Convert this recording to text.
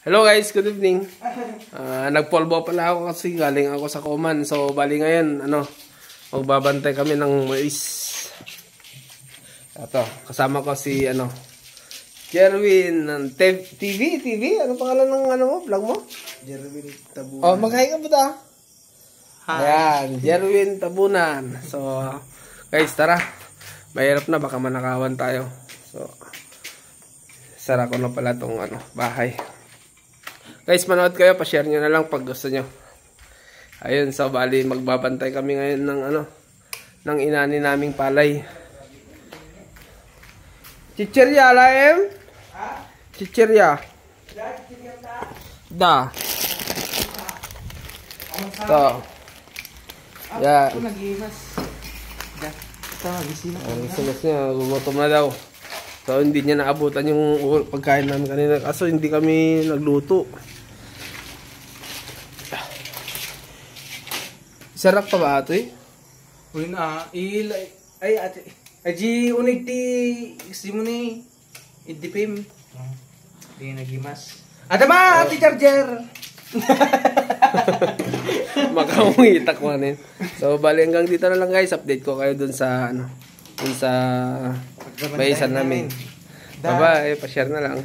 Hello guys, good evening. Nagpolvo pala ako kasi galing ako sa Coman. So bali ngayon, magbabantay kami ng mais. Ito, kasama ko si Jerwin ng TV. Ano pangalan ng vlog mo? Jerwin Tabunan. Oh, mag-hi ka ba ta? Ayan, Jerwin Tabunan. So, guys, tara. Mahirap na, baka manakawan tayo. So, sara ko na pala tong bahay. Guys, manood kayo, pa-share nyo na lang pag gusto nyo. Ayun, so bali magbabantay kami ngayon ng inani naming palay. Chichirya laem? Ha? Chichirya. Da. Ito. Yan. Ako nag-iwas. Ito, gising ako. Ang salas niya, gumatom na daw. So hindi niya naabutan yung pagkain namin kanina. Kaso hindi kami nagluto. Sarap pa ba ito eh? Uy na, ay ate, aji unig ti, gusto mo ni, idipim. Di nagimas. Ate ma, ate charger! Makamuhitak mo rin. So bali hanggang dito na lang guys. Update ko kayo dun sa dun sa baisan namin. Bye bye, pa-share na lang.